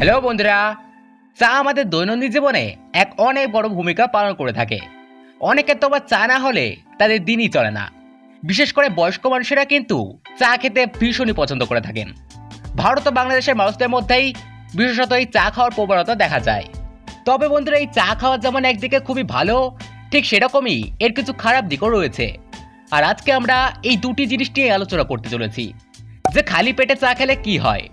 Hello বন্ধুরা, চা আমাদের দৈনন্দিন জীবনে এক অনেক বড় ভূমিকা পালন করে থাকে। অনেকের তো আবার চা না হলে তাদের দিনই চলে না। বিশেষ করে বয়স্ক মানুষেরা কিন্তু চা খেতে ভীষণই পছন্দ করে থাকেন। ভারত ও বাংলাদেশের মানুষদের মধ্যেই বিশেষত এই চা খাওয়ার প্রবণতা দেখা যায়। তবে বন্ধুরা, এই চা খাওয়া যেমন একদিকে খুবই ভালো, ঠিক সেরকমই এর কিছু খারাপ দিকও রয়েছে। আর আজকে আমরা এই দুটি জিনিস নিয়ে আলোচনা করতে চলেছি, যে খালি পেটে চা খেলে কি হয়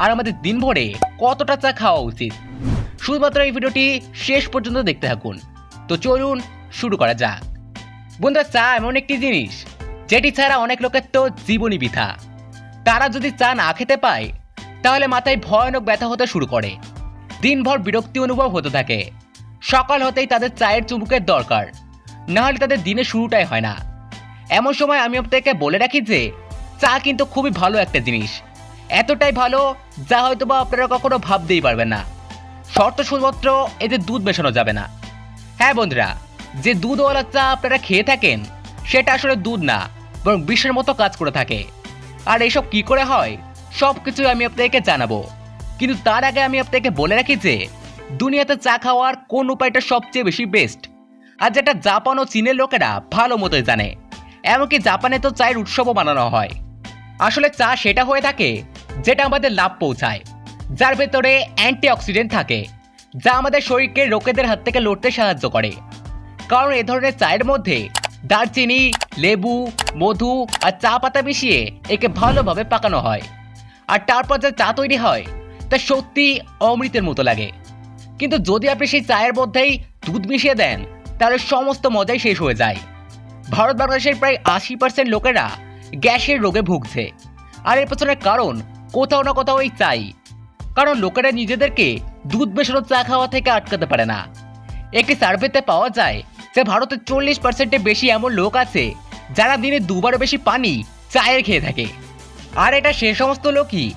আর আমাদের দিন ভরে কতটা চা খাওয়া উচিত। শুধুমাত্র এই ভিডিওটি শেষ পর্যন্ত দেখতে থাকুন। তো চলুন শুরু করা যাক। বন্ধুরা, চা এমন একটি জিনিস যেটি ছাড়া অনেক লোকের তো জীবনই বৃথা। তারা যদি চা না খেতে পায় তাহলে মাথায় ভয়ানক ব্যথা হতে শুরু করে, দিনভর বিরক্তি অনুভব হতে থাকে। সকাল হতেই তাদের চায়ের চুমুকের দরকার, না হলে তাদের দিনের শুরুটাই হয় না। এমন সময় আমি আপনাকে বলে রাখি যে চা কিন্তু খুবই ভালো একটা জিনিস, এতটাই ভালো যা হয়তো বা আপনারা কখনো ভাবতেই পারবেন না। শর্ত শুধুমাত্র এতে দুধ মেশানো যাবে না। হ্যাঁ বন্ধুরা, যে দুধওয়ালা চা আপনারা খেয়ে থাকেন সেটা আসলে দুধ না, বরং বিষের মতো কাজ করে থাকে। আর এইসব কি করে হয় সব কিছু আমি আপনাকে জানাবো, কিন্তু তার আগে আমি আপনাকে বলে রাখি যে দুনিয়াতে চা খাওয়ার কোন উপায়টা সবচেয়ে বেশি বেস্ট, আর যেটা জাপান ও চীনের লোকেরা ভালো মতোই জানে। এমনকি জাপানে তো চায়ের উৎসবও বানানো হয়। আসলে চা সেটা হয়ে থাকে যেটা আমাদের লাভ পৌঁছায়, যার ভেতরে অ্যান্টিঅক্সিডেন্ট থাকে, যা আমাদের শরীরকে রোগেদের হাত থেকে লড়তে সাহায্য করে। কারণ এ ধরনের চায়ের মধ্যে দারচিনি, লেবু, মধু আর চা পাতা মিশিয়ে একে ভালোভাবে পাকানো হয়। আর তারপর যে চা তৈরি হয় তা সত্যি অমৃতের মতো লাগে। কিন্তু যদি আপনি সেই চায়ের মধ্যেই দুধ মিশিয়ে দেন তাহলে সমস্ত মজাই শেষ হয়ে যায়। ভারত বাংলাদেশের প্রায় 80% লোকেরা গ্যাসের রোগে ভুগছে, আর এর পেছনের কারণ কোথাও না কোথাও এই চাই। কারণ লোকেরা নিজেদেরকে দুধ মেশানো চা খাওয়া থেকে আটকাতে পারে না। একটি সার্ভেতে পাওয়া যায় যে ভারতের 40%-এর বেশি এমন লোক আছে যারা দিনে দুবারও বেশি পানি চায়ের খেয়ে থাকে। আর এটা সে সমস্ত লোকই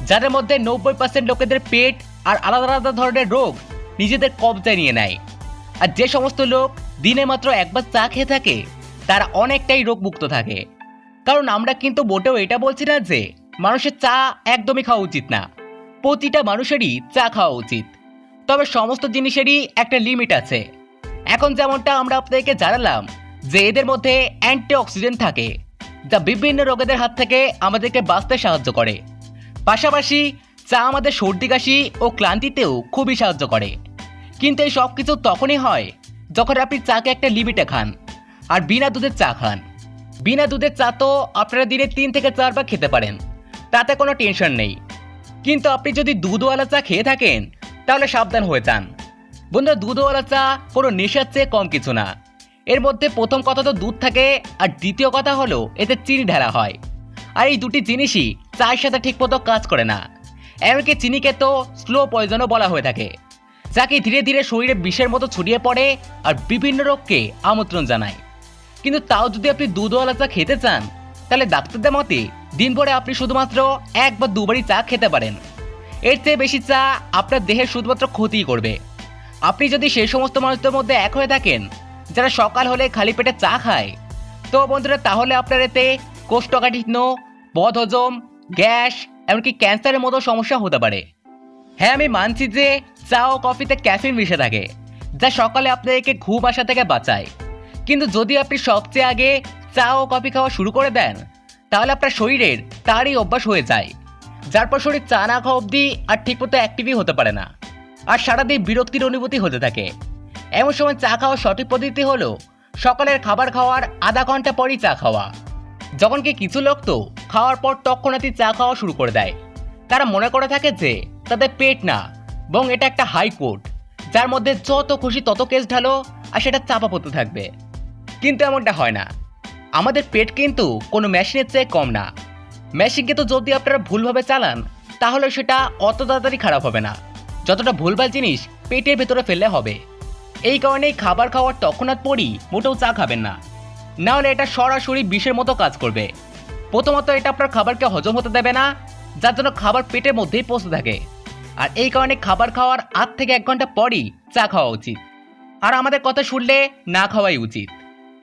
যাদের মধ্যে 90% লোকেদের পেট আর আলাদা আলাদা ধরনের রোগ নিজেদের কবজায় নিয়ে নেয়। আর যে সমস্ত লোক দিনে মাত্র একবার চা খেয়ে থাকে তারা অনেকটাই রোগমুক্ত থাকে। কারণ আমরা কিন্তু মোটেও এটা বলছি না যে মানুষের চা একদমই খাওয়া উচিত না। প্রতিটা মানুষেরই চা খাওয়া উচিত, তবে সমস্ত জিনিসেরই একটা লিমিট আছে। এখন যেমনটা আমরা আপনাদেরকে জানালাম যে এদের মধ্যে অ্যান্টিঅক্সিডেন্ট থাকে, যা বিভিন্ন রোগের হাত থেকে আমাদেরকে বাঁচতে সাহায্য করে। পাশাপাশি চা আমাদের সর্দি কাশি ও ক্লান্তিতেও খুবই সাহায্য করে। কিন্তু এই সব কিছু তখনই হয় যখন আপনি চাকে একটা লিমিটে খান আর বিনা দুধের চা খান। বিনা দুধের চা তো আপনারা দিনে 3 থেকে 4 বার খেতে পারেন, তাতে কোনো টেনশন নেই। কিন্তু আপনি যদি দুধওয়ালা চা খেয়ে থাকেন তাহলে সাবধান হয়ে যান। বন্ধুরা, দুধওয়ালা চা কোনো নেশার চেয়ে কম কিছু না। এর মধ্যে প্রথম কথা তো দুধ থাকে, আর দ্বিতীয় কথা হলো এতে চিনি ঢালা হয়। আর এই দুটি জিনিসই চায়ের সাথে ঠিকমতো কাজ করে না। এমনকি চিনিকে তো স্লো পয়জনও বলা হয়ে থাকে, যাকে ধীরে ধীরে শরীরে বিষের মতো ছড়িয়ে পড়ে আর বিভিন্ন রোগকে আমন্ত্রণ জানায়। কিন্তু তাও যদি আপনি দুধওয়ালা চা খেতে চান তাহলে ডাক্তারদের মতে দিনভরে আপনি শুধুমাত্র 1 বা 2 বারই চা খেতে পারেন। এর চেয়ে বেশি চা আপনার দেহের শুধুমাত্র ক্ষতিই করবে। আপনি যদি সেই সমস্ত মানুষদের মধ্যে এক হয়ে থাকেন যারা সকাল হলে খালি পেটে চা খায়, তো বন্ধুরা তাহলে আপনার এতে কোষ্ঠকাঠিন্য, বদহজম, গ্যাস, এমনকি ক্যান্সারের মতো সমস্যা হতে পারে। হ্যাঁ, আমি মানছি যে চা ও কফিতে ক্যাফিন মিশে থাকে, যা সকালে আপনাদেরকে ঘুম আসা থেকে বাঁচায়। কিন্তু যদি আপনি সবচেয়ে আগে চা ও কফি খাওয়া শুরু করে দেন তাহলে আপনার শরীরের তারই অভ্যাস হয়ে যায়, যার পর শরীর চা না খাওয়া অবধি আর ঠিকমতো অ্যাক্টিভই হতে পারে না, আর সারাদিন বিরক্তির অনুভূতি হতে থাকে। এমন সময় চা খাওয়ার সঠিক পদ্ধতি হলো সকালের খাবার খাওয়ার আধা ঘন্টা পরই চা খাওয়া। যখন কি কিছু লোক তো খাওয়ার পর তৎক্ষণাৎই চা খাওয়া শুরু করে দেয়। তারা মনে করে থাকে যে তাদের পেট না, বরং এটা একটা হাইকোর্ট, যার মধ্যে যত খুশি তত কেস ঢালো আর সেটা চাপা পড়তে থাকবে। কিন্তু এমনটা হয় না। আমাদের পেট কিন্তু কোনো মেশিনের চেয়ে কম না। মেশিনকে তো যদি আপনারা ভুলভাবে চালান তাহলে সেটা অত তাড়াতাড়ি খারাপ হবে না যতটা ভুলভাল জিনিস পেটের ভেতরে ফেললে হবে। এই কারণেই খাবার খাওয়ার তৎক্ষণাৎ পরই মোটেও চা খাবেন না, না হলে এটা সরাসরি বিষের মতো কাজ করবে। প্রথমত এটা আপনার খাবারকে হজম হতে দেবে না, যার জন্য খাবার পেটের মধ্যেই পৌঁছে থাকে। আর এই কারণে খাবার খাওয়ার 8 থেকে 1 ঘন্টা পরই চা খাওয়া উচিত। আর আমাদের কথা শুনলে না খাওয়াই উচিত।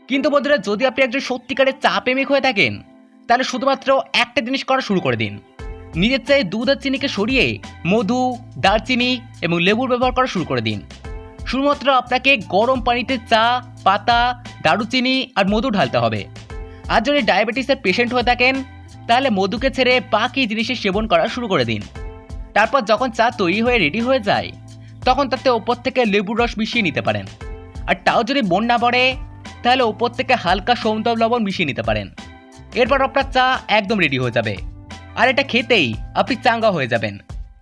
কিন্তু বন্ধুরা, যদি আপনি একজন সত্যিকারের চা প্রেমিক হয়ে থাকেন তাহলে শুধুমাত্র একটা জিনিস করা শুরু করে দিন, নিজের চায়ে দুধ আর চিনিকে সরিয়ে মধু, দারচিনি এবং লেবুর ব্যবহার করা শুরু করে দিন। শুধুমাত্র আপনাকে গরম পানিতে চা পাতা, দারুচিনি আর মধু ঢালতে হবে। আর যদি ডায়াবেটিসের পেশেন্ট হয়ে থাকেন তাহলে মধুকে ছেড়ে বাকি জিনিসের সেবন করা শুরু করে দিন। তারপর যখন চা তৈরি হয়ে রেডি হয়ে যায় তখন তাতে ওপর থেকে লেবুর রস মিশিয়ে নিতে পারেন। আর তাও যদি মন না পড়ে তাহলে ওপর থেকে হালকা সৌন্দব লবণ মিশিয়ে নিতে পারেন। এরপর আপনার চা একদম রেডি হয়ে যাবে। আর এটা খেতেই আপনি চাঙ্গা হয়ে যাবেন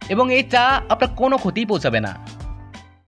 এবং এই চা আপনার কোনো ক্ষতিই পৌঁছাবে না।